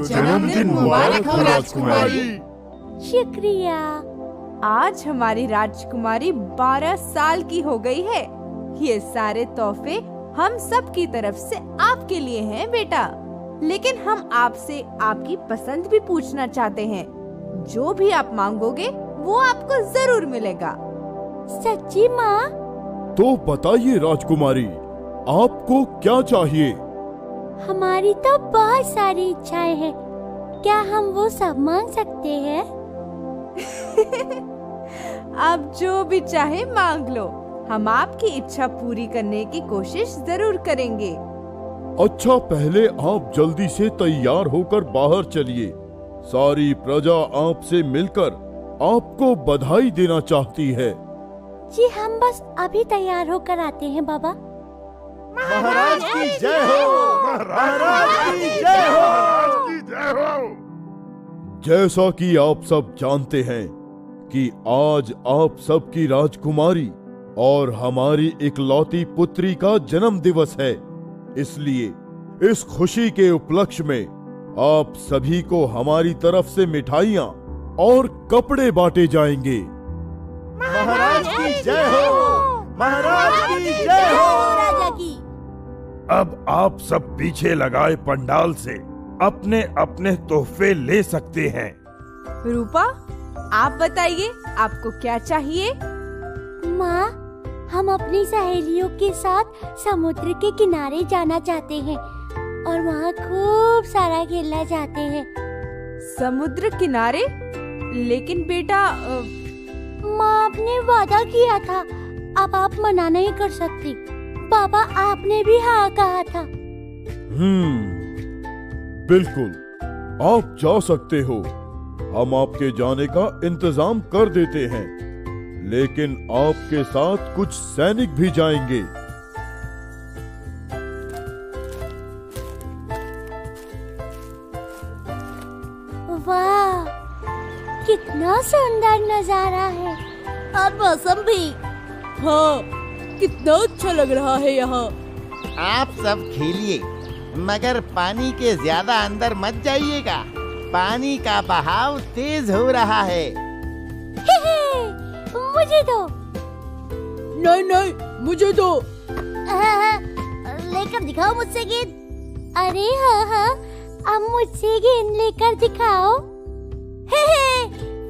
जन्मदिन मुबारक हो राजकुमारी। शुक्रिया। आज हमारी राजकुमारी 12 साल की हो गई है। ये सारे तोहफे हम सब की तरफ से आपके लिए हैं बेटा। लेकिन हम आपसे आपकी पसंद भी पूछना चाहते हैं। जो भी आप मांगोगे वो आपको जरूर मिलेगा। सच्ची माँ? तो बताइए राजकुमारी, आपको क्या चाहिए? हमारी तो बहुत सारी इच्छाएं हैं। क्या हम वो सब मांग सकते हैं? आप जो भी चाहे मांग लो। हम आपकी इच्छा पूरी करने की कोशिश जरूर करेंगे। अच्छा, पहले आप जल्दी से तैयार होकर बाहर चलिए। सारी प्रजा आपसे मिलकर आपको बधाई देना चाहती है। जी हम बस अभी तैयार होकर आते हैं बाबा। महाराज की जय हो, महाराज की जय हो, महाराज की जय हो। जैसा कि आप सब जानते हैं कि आज आप सबकी राजकुमारी और हमारी इकलौती पुत्री का जन्म दिवस है, इसलिए इस खुशी के उपलक्ष्य में आप सभी को हमारी तरफ से मिठाइयाँ और कपड़े बांटे जाएंगे। महाराज की जय हो, महाराज की जय हो। राजा की। अब आप सब पीछे लगाए पंडाल से अपने अपने तोहफे ले सकते हैं। रूपा, आप बताइए आपको क्या चाहिए? माँ, हम अपनी सहेलियों के साथ समुद्र के किनारे जाना चाहते हैं और वहाँ खूब सारा खेलना चाहते हैं। समुद्र किनारे? लेकिन बेटा माँ, आपने वादा किया था, अब आप मना नहीं कर सकती। पापा, आपने भी हाँ कहा था। बिल्कुल, आप जा सकते हो। हम आपके जाने का इंतजाम कर देते हैं, लेकिन आपके साथ कुछ सैनिक भी जाएंगे। वाह, कितना सुंदर नजारा है। और मौसम भी। हाँ, कितना अच्छा लग रहा है यहाँ। आप सब खेलिए, मगर पानी के ज्यादा अंदर मत जाइएगा। पानी का बहाव तेज हो रहा है। मुझे दो। नहीं नहीं, मुझे दो। लेकर दिखाओ मुझसे गेंद। अरे हाँ हाँ, अब मुझसे गेंद लेकर दिखाओ।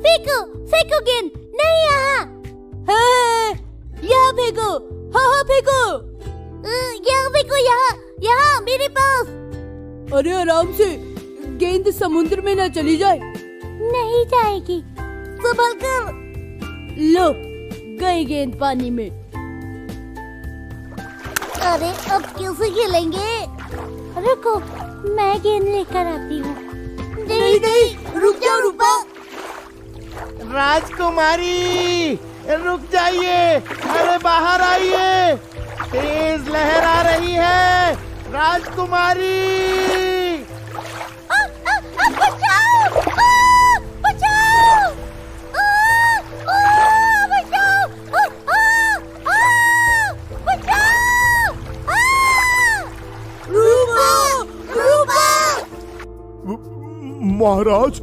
फेंको फेंको गेंद। नहीं, यहाँ यहाँ फेंको। हाँ हाँ फेंको। यहाँ फेंको, यहाँ यहाँ मेरे पास। अरे आराम से, गेंद समुद्र में न चली जाए। नहीं जाएगी, संभल कर। लो, गई गेंद पानी में। अरे अब कैसे खेलेंगे? रुको, मैं गेंद लेकर आती हूँ। नहीं नहीं, रुक जाओ रूपा। राजकुमारी, रुक जाइए। अरे बाहर आइए, तेज लहर आ रही है। राजकुमारी, बचाओ! बचाओ! बचाओ! बचाओ! महाराज,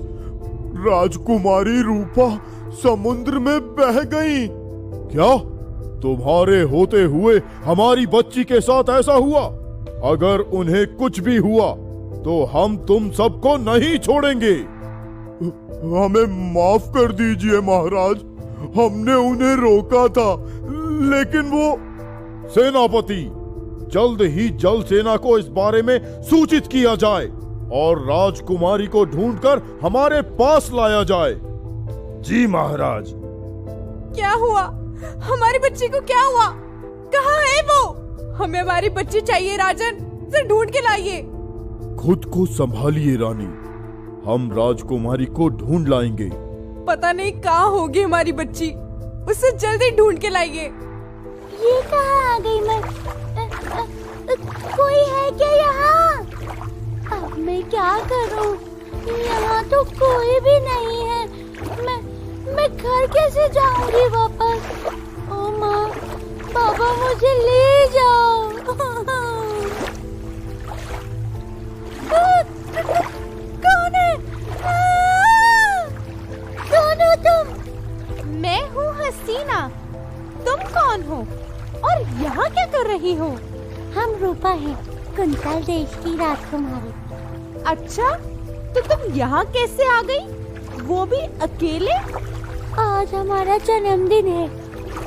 राजकुमारी रूपा समुद्र में बह गई। क्या तुम्हारे होते हुए हमारी बच्ची के साथ ऐसा हुआ? अगर उन्हें कुछ भी हुआ तो हम तुम सबको नहीं छोड़ेंगे। हमें माफ कर दीजिए महाराज, हमने उन्हें रोका था, लेकिन वो। सेनापति, जल्द ही जल सेना को इस बारे में सूचित किया जाए और राजकुमारी को ढूंढकर हमारे पास लाया जाए। जी महाराज। क्या हुआ? हमारी बच्ची को क्या हुआ? कहाँ है वो? हमें हमारी बच्ची चाहिए राजन, उसे ढूंढ के लाइए। खुद को संभालिए रानी, हम राजकुमारी को ढूंढ लाएंगे। पता नहीं कहाँ होगी हमारी बच्ची, उसे जल्दी ढूंढ के लाइए। ये कहाँ आ गई मैं? कोई है क्या यहाँ? अब मैं क्या करूँ? यहाँ तो कोई भी नहीं है। मैं घर कैसे जाऊंगी वापस? ओ माँ, पापा मुझे ले जाओ। कहाँ हसीना, तुम कौन हो और यहाँ क्या कर रही हो? हम रूपा हैं, कुंतल देश की राजकुमारी। अच्छा, तो तुम यहाँ कैसे आ गई, वो भी अकेले? आज हमारा जन्मदिन है,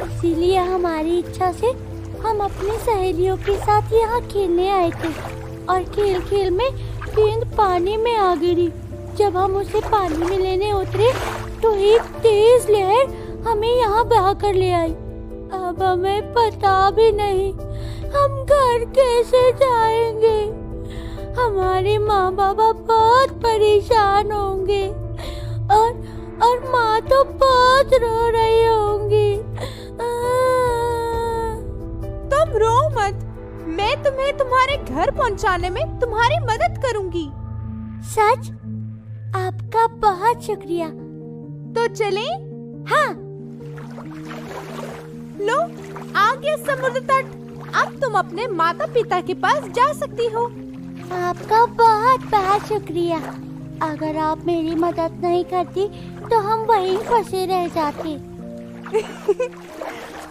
इसीलिए हमारी इच्छा से हम अपनी सहेलियों के साथ यहाँ खेलने आए थे और खेल खेल में गेंद पानी में आ गिरी। जब हम उसे पानी में लेने उतरे तो एक तेज लहर हमें यहाँ बहा कर ले आई। अब हमें पता भी नहीं हम घर कैसे जाएंगे। हमारे माँ बाबा बहुत परेशान होंगे और माँ तो बहुत रो रही होंगी। तुम रो मत, मैं तुम्हें तुम्हारे घर पहुंचाने में तुम्हारी मदद करूंगी। सच? आपका बहुत शुक्रिया। तो चलें? हाँ। लो, आ गया समुद्र तट। अब तुम अपने माता पिता के पास जा सकती हो। आपका बहुत बहुत शुक्रिया। अगर आप मेरी मदद नहीं करती तो हम वहीं फंसे रह जाते।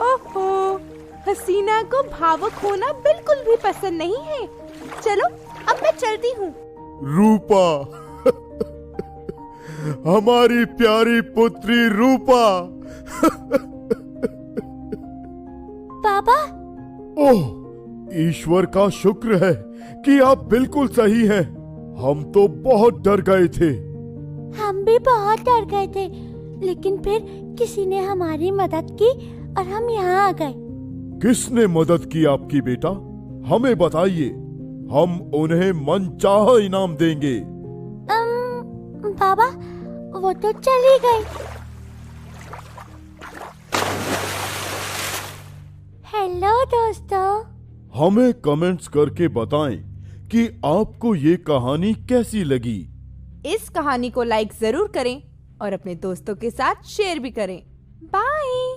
ओहो, हसीना को भावुक होना बिल्कुल भी पसंद नहीं है। चलो, अब मैं चलती हूँ। रूपा, हमारी प्यारी पुत्री रूपा। पापा। ओह, ईश्वर का शुक्र है कि आप बिल्कुल सही हैं। हम तो बहुत डर गए थे। हम भी बहुत डर गए थे, लेकिन फिर किसी ने हमारी मदद की और हम यहाँ आ गए। किसने मदद की आपकी बेटा? हमें बताइए, हम उन्हें मनचाहा इनाम देंगे। बाबा, वो तो चली गई। हेलो दोस्तों। हमें कमेंट्स करके बताएं कि आपको ये कहानी कैसी लगी। इस कहानी को लाइक जरूर करें और अपने दोस्तों के साथ शेयर भी करें। बाय।